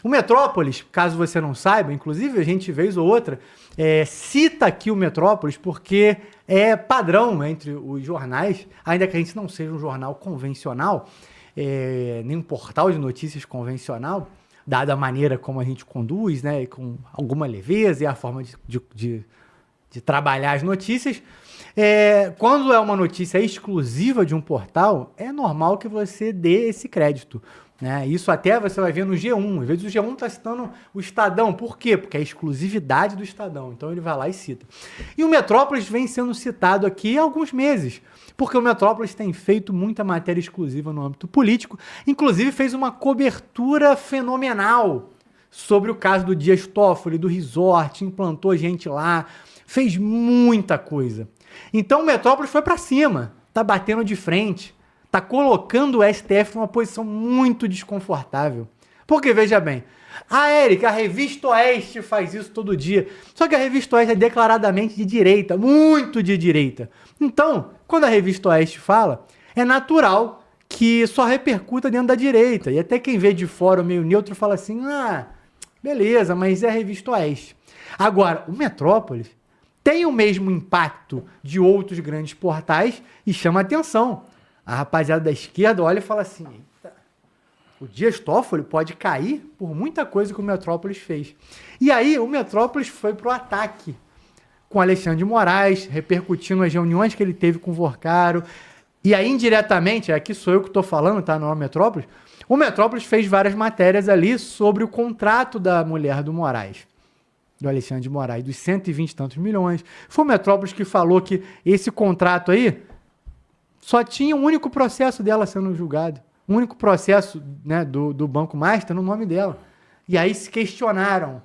O Metrópolis, caso você não saiba, inclusive a gente, vez ou outra, cita aqui o Metrópolis porque é padrão entre os jornais, ainda que a gente não seja um jornal convencional, nem um portal de notícias convencional, dada a maneira como a gente conduz, né, com alguma leveza e a forma de trabalhar as notícias. Quando é uma notícia exclusiva de um portal, é normal que você dê esse crédito, né? Isso até você vai ver no G1. Às vezes o G1 está citando o Estadão. Por quê? Porque é a exclusividade do Estadão. Então ele vai lá e cita. E o Metrópolis vem sendo citado aqui há alguns meses, porque o Metrópolis tem feito muita matéria exclusiva no âmbito político. Inclusive fez uma cobertura fenomenal sobre o caso do Dias Toffoli, do resort, implantou gente lá, fez muita coisa. Então o Metrópolis foi para cima, tá batendo de frente, tá colocando o STF numa posição muito desconfortável. Porque, veja bem, Érica, a Revista Oeste faz isso todo dia. Só que a Revista Oeste é declaradamente de direita, muito de direita. Então, quando a Revista Oeste fala, é natural que só repercuta dentro da direita. E até quem vê de fora, meio neutro, fala assim, beleza, mas é a Revista Oeste. Agora, o Metrópolis tem o mesmo impacto de outros grandes portais e chama atenção. A rapaziada da esquerda olha e fala assim, eita, o Dias Toffoli pode cair por muita coisa que o Metrópolis fez. E aí o Metrópolis foi pro ataque com Alexandre de Moraes, repercutindo as reuniões que ele teve com o Vorcaro. E aí, indiretamente, aqui sou eu que estou falando, tá? Não é o Metrópolis. O Metrópolis fez várias matérias ali sobre o contrato da mulher do Moraes, do Alexandre de Moraes, dos 120 e tantos milhões. Foi o Metrópolis que falou que esse contrato aí só tinha um único processo dela sendo julgado. Um único processo, né, do Banco Master no nome dela. E aí se questionaram.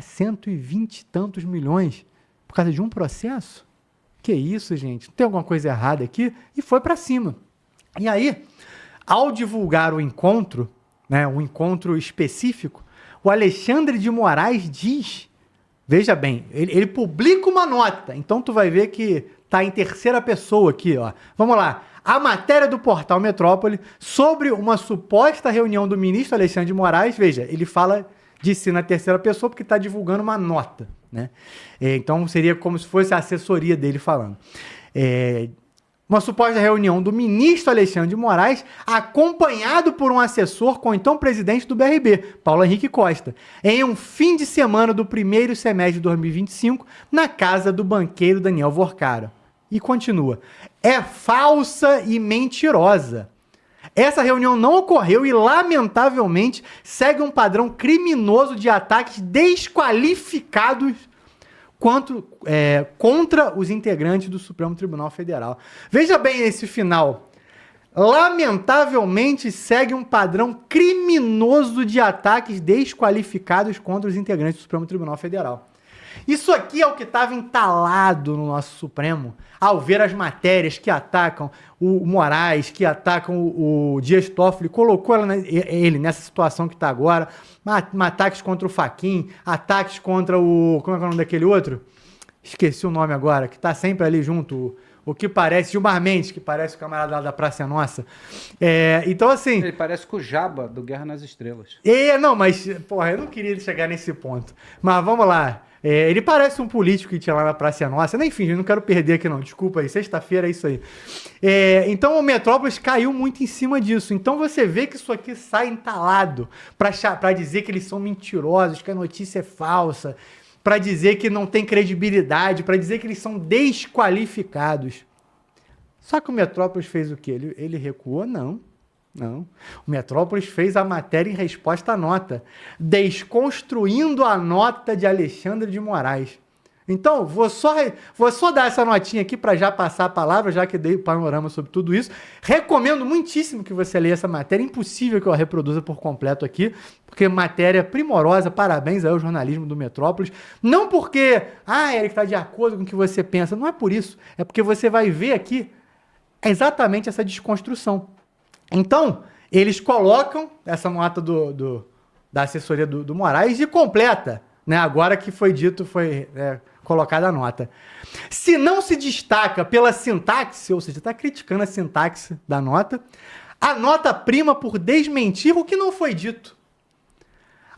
120 e tantos milhões por causa de um processo? Que isso, gente? Tem alguma coisa errada aqui? E foi para cima. E aí, ao divulgar o encontro, né, um encontro específico, o Alexandre de Moraes diz, veja bem, ele publica uma nota, então tu vai ver que tá em terceira pessoa aqui, ó. Vamos lá. A matéria do portal Metrópole sobre uma suposta reunião do ministro Alexandre de Moraes, veja, ele fala de si na terceira pessoa porque está divulgando uma nota, né? Então seria como se fosse a assessoria dele falando. Uma suposta reunião do ministro Alexandre de Moraes, acompanhado por um assessor com o então presidente do BRB, Paulo Henrique Costa, em um fim de semana do primeiro semestre de 2025, na casa do banqueiro Daniel Vorcaro. E continua. É falsa e mentirosa. Essa reunião não ocorreu e, lamentavelmente, segue um padrão criminoso de ataques desqualificados contra os integrantes do Supremo Tribunal Federal. Veja bem esse final. Lamentavelmente, segue um padrão criminoso de ataques desqualificados contra os integrantes do Supremo Tribunal Federal. Isso aqui é o que estava entalado no nosso Supremo, ao ver as matérias que atacam o Moraes, que atacam o Dias Toffoli, colocou ele nessa situação que está agora, ataques contra o Fachin, ataques contra o... Como é que é o nome daquele outro? Esqueci o nome agora, que está sempre ali junto, o que parece, Gilmar Mendes, que parece o camarada lá da Praça é Nossa. Então, assim... Ele parece com o Jabba, do Guerra nas Estrelas. Não, mas, porra, eu não queria chegar nesse ponto. Mas vamos lá. Ele parece um político que tinha lá na Praça Nossa. Enfim, eu não quero perder aqui não. Desculpa aí, sexta-feira é isso aí. Então o Metrópolis caiu muito em cima disso. Então você vê que isso aqui sai entalado para dizer que eles são mentirosos, que a notícia é falsa, para dizer que não tem credibilidade, para dizer que eles são desqualificados. Só que o Metrópolis fez o quê? Ele recuou? Não. O Metrópolis fez a matéria em resposta à nota, desconstruindo a nota de Alexandre de Moraes. Então, vou só dar essa notinha aqui para já passar a palavra, já que dei o panorama sobre tudo isso. Recomendo muitíssimo que você leia essa matéria. Impossível que eu a reproduza por completo aqui, porque matéria primorosa. Parabéns ao jornalismo do Metrópolis. Não porque, Eric, está de acordo com o que você pensa. Não é por isso. É porque você vai ver aqui exatamente essa desconstrução. Então, eles colocam essa nota da assessoria do Moraes e completa, né? Agora que foi dito, foi colocada a nota. Se não se destaca pela sintaxe, ou seja, está criticando a sintaxe da nota, a nota prima por desmentir o que não foi dito.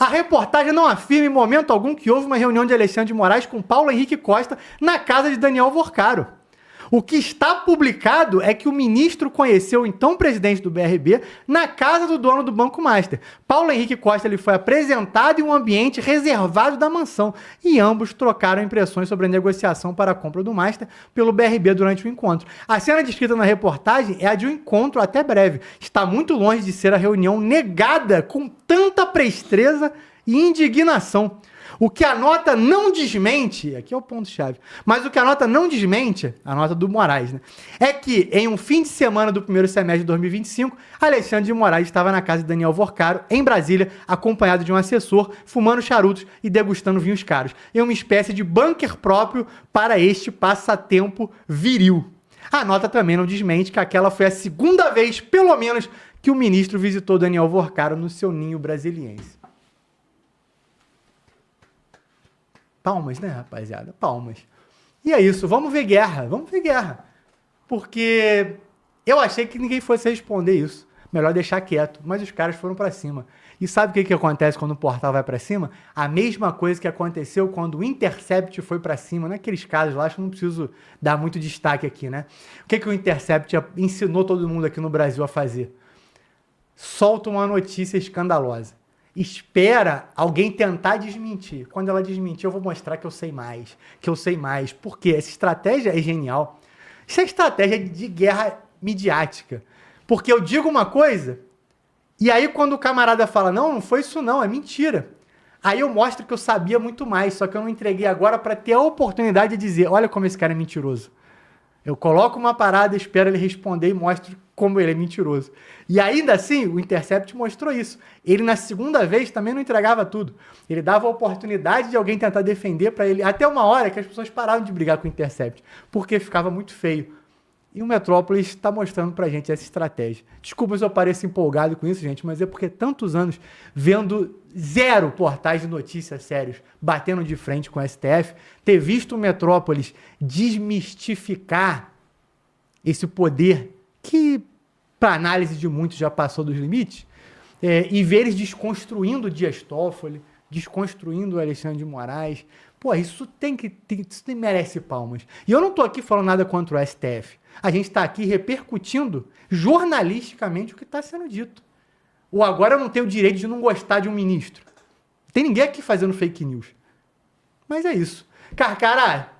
A reportagem não afirma em momento algum que houve uma reunião de Alexandre de Moraes com Paulo Henrique Costa na casa de Daniel Vorcaro. O que está publicado é que o ministro conheceu o então presidente do BRB na casa do dono do Banco Master. Paulo Henrique Costa ele foi apresentado em um ambiente reservado da mansão e ambos trocaram impressões sobre a negociação para a compra do Master pelo BRB durante o encontro. A cena descrita na reportagem é a de um encontro até breve. Está muito longe de ser a reunião negada com tanta presteza e indignação. O que a nota não desmente, aqui é o ponto-chave, mas o que a nota não desmente, a nota do Moraes, né, é que em um fim de semana do primeiro semestre de 2025, Alexandre de Moraes estava na casa de Daniel Vorcaro, em Brasília, acompanhado de um assessor, fumando charutos e degustando vinhos caros, em uma espécie de bunker próprio para este passatempo viril. A nota também não desmente que aquela foi a segunda vez, pelo menos, que o ministro visitou Daniel Vorcaro no seu ninho brasiliense. Palmas, né, rapaziada? Palmas. E é isso, vamos ver guerra. Porque eu achei que ninguém fosse responder isso. Melhor deixar quieto. Mas os caras foram pra cima. E sabe o que acontece quando o portal vai pra cima? A mesma coisa que aconteceu quando o Intercept foi pra cima. Naqueles casos lá, acho que não preciso dar muito destaque aqui, né? O que o Intercept ensinou todo mundo aqui no Brasil a fazer? Solta uma notícia escandalosa. Espera alguém tentar desmentir. Quando ela desmentir, eu vou mostrar que eu sei mais. Por quê? Essa estratégia é genial. Isso é estratégia de guerra midiática. Porque eu digo uma coisa, e aí quando o camarada fala, não foi isso não, é mentira. Aí eu mostro que eu sabia muito mais, só que eu não entreguei agora para ter a oportunidade de dizer, olha como esse cara é mentiroso. Eu coloco uma parada, espero ele responder e mostro como ele é mentiroso. E ainda assim, o Intercept mostrou isso. Ele, na segunda vez, também não entregava tudo. Ele dava a oportunidade de alguém tentar defender para ele. Até uma hora que as pessoas pararam de brigar com o Intercept, porque ficava muito feio. E o Metrópolis está mostrando pra gente essa estratégia. Desculpa se eu pareço empolgado com isso, gente, mas é porque tantos anos vendo zero portais de notícias sérios batendo de frente com o STF, ter visto o Metrópolis desmistificar esse poder que, para análise de muitos, já passou dos limites, e ver eles desconstruindo o Dias Toffoli, desconstruindo o Alexandre de Moraes. Pô, isso merece palmas. E eu não tô aqui falando nada contra o STF. A gente está aqui repercutindo jornalisticamente o que está sendo dito. Ou agora eu não tenho o direito de não gostar de um ministro. Não tem ninguém aqui fazendo fake news. Mas é isso. Carcará,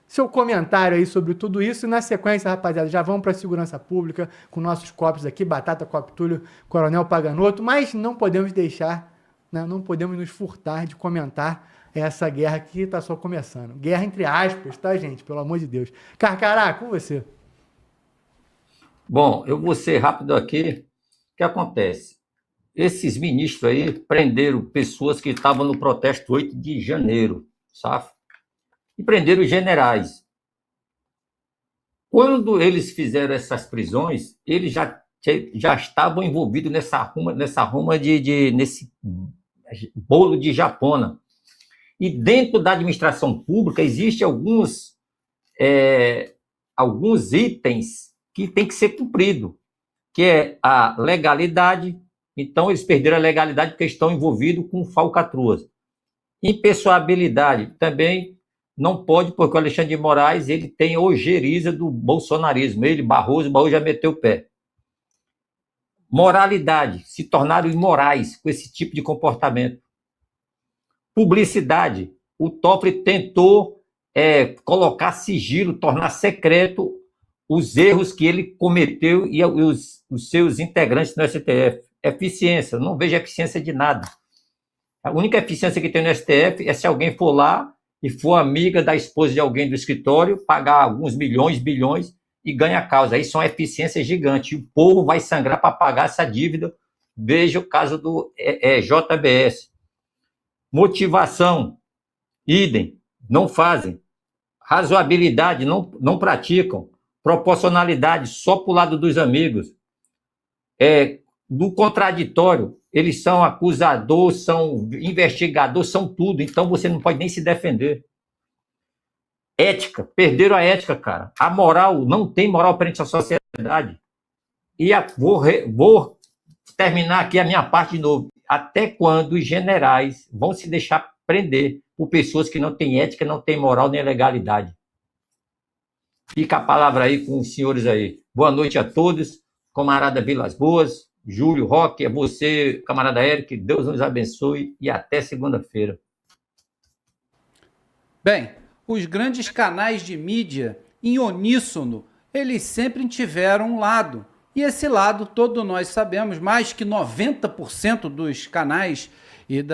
seu comentário aí sobre tudo isso. E na sequência, rapaziada, já vamos para a segurança pública com nossos copos aqui, Batata, Cop Túlio, Coronel Paganoto. Mas não podemos deixar, né, não podemos nos furtar de comentar essa guerra que está só começando. Guerra entre aspas, tá, gente? Pelo amor de Deus. Carcará, com você. Bom, eu vou ser rápido aqui. O que acontece? Esses ministros aí prenderam pessoas que estavam no protesto 8 de janeiro, sabe? E prenderam generais. Quando eles fizeram essas prisões, eles já estavam envolvidos nesse bolo de japona. E dentro da administração pública existem alguns itens que tem que ser cumprido, que é a legalidade. Então, eles perderam a legalidade porque estão envolvidos com falcatruas. Impessoabilidade também não pode, porque o Alexandre de Moraes ele tem ojeriza do bolsonarismo. Ele, Barroso já meteu o pé. Moralidade, se tornaram imorais com esse tipo de comportamento. Publicidade, o Toffoli tentou colocar sigilo, tornar secreto os erros que ele cometeu e os seus integrantes no STF. Eficiência, não vejo eficiência de nada. A única eficiência que tem no STF é se alguém for lá e for amiga da esposa de alguém do escritório, pagar alguns milhões, bilhões e ganha a causa. Isso é uma eficiência gigante. E o povo vai sangrar para pagar essa dívida. Veja o caso do JBS. Motivação, idem, não fazem. Razoabilidade, não praticam. Proporcionalidade, só para o lado dos amigos. Do contraditório, eles são acusador, são investigador, são tudo. Então você não pode nem se defender. Ética, perderam a ética, cara. A moral, não tem moral perante a sociedade. E vou terminar aqui a minha parte de novo. até quando os generais vão se deixar prender por pessoas que não têm ética, não têm moral nem legalidade. Fica a palavra aí com os senhores aí. Boa noite a todos, camarada Vilas Boas, Júlio, Roque, é você, camarada Eric, Deus nos abençoe e até segunda-feira. Bem, os grandes canais de mídia, em uníssono, eles sempre tiveram um lado. E esse lado, todos nós sabemos, mais que 90% dos canais e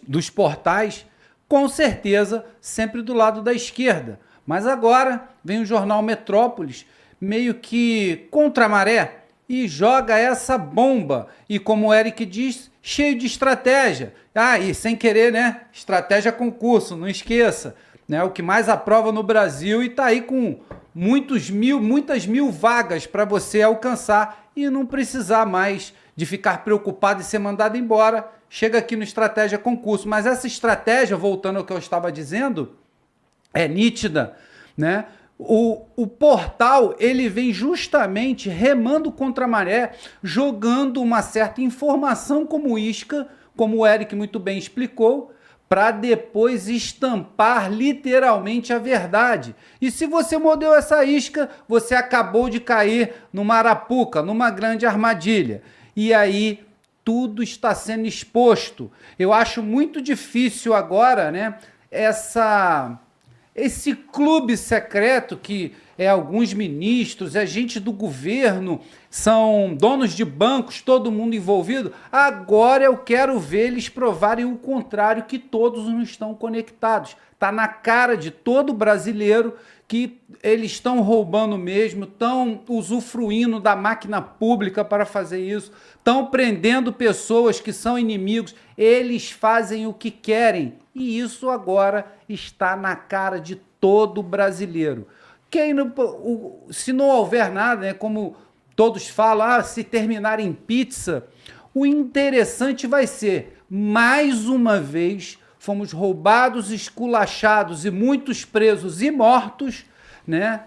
dos portais, com certeza, sempre do lado da esquerda. Mas agora vem o jornal Metrópolis, meio que contra a maré, e joga essa bomba. E como o Eric diz, cheio de estratégia. Ah, e sem querer, né? Estratégia concurso, não esqueça. Né? O que mais aprova no Brasil e está aí com muitas mil vagas para você alcançar e não precisar mais de ficar preocupado e ser mandado embora. Chega aqui no Estratégia Concurso. Mas essa estratégia, voltando ao que eu estava dizendo, é nítida, né? O portal, ele vem justamente remando contra a maré, jogando uma certa informação como isca, como o Eric muito bem explicou, para depois estampar literalmente a verdade. E se você mordeu essa isca, você acabou de cair numa arapuca, numa grande armadilha. E aí tudo está sendo exposto. Eu acho muito difícil agora, né, esse clube secreto que alguns ministros, gente do governo, são donos de bancos, todo mundo envolvido. Agora eu quero ver eles provarem o contrário, que todos não estão conectados. Está na cara de todo brasileiro que eles estão roubando mesmo, estão usufruindo da máquina pública para fazer isso, estão prendendo pessoas que são inimigos, eles fazem o que querem. E isso agora está na cara de todo brasileiro. Se não houver nada, né, como todos falam, se terminar em pizza, o interessante vai ser, mais uma vez, fomos roubados, esculachados e muitos presos e mortos, né?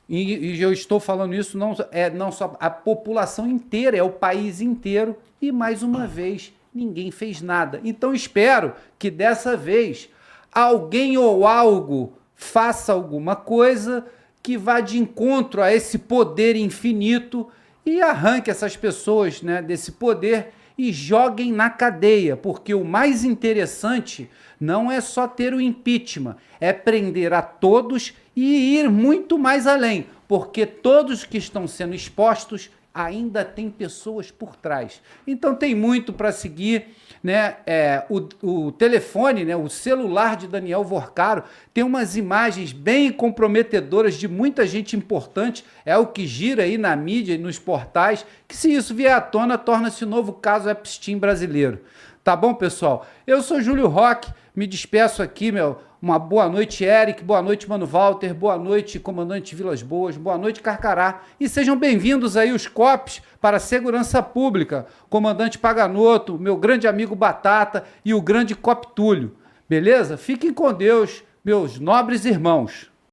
E eu estou falando isso não só a população inteira, é o país inteiro, e mais uma vez ninguém fez nada. Então espero que dessa vez alguém ou algo faça alguma coisa que vá de encontro a esse poder infinito e arranque essas pessoas, né, desse poder e joguem na cadeia, porque o mais interessante não é só ter o impeachment, é prender a todos e ir muito mais além, porque todos que estão sendo expostos ainda tem pessoas por trás. Então tem muito para seguir, né? O telefone, né? O celular de Daniel Vorcaro tem umas imagens bem comprometedoras de muita gente importante, é o que gira aí na mídia e nos portais, que se isso vier à tona, torna-se o novo caso Epstein brasileiro. Tá bom, pessoal? Eu sou Júlio Roque, me despeço aqui, uma boa noite, Eric, boa noite, Mano Walter, boa noite, comandante Vilas Boas, boa noite, Carcará, e sejam bem-vindos aí os COPs para a Segurança Pública, comandante Paganoto, meu grande amigo Batata e o grande Cop Túlio, beleza? Fiquem com Deus, meus nobres irmãos.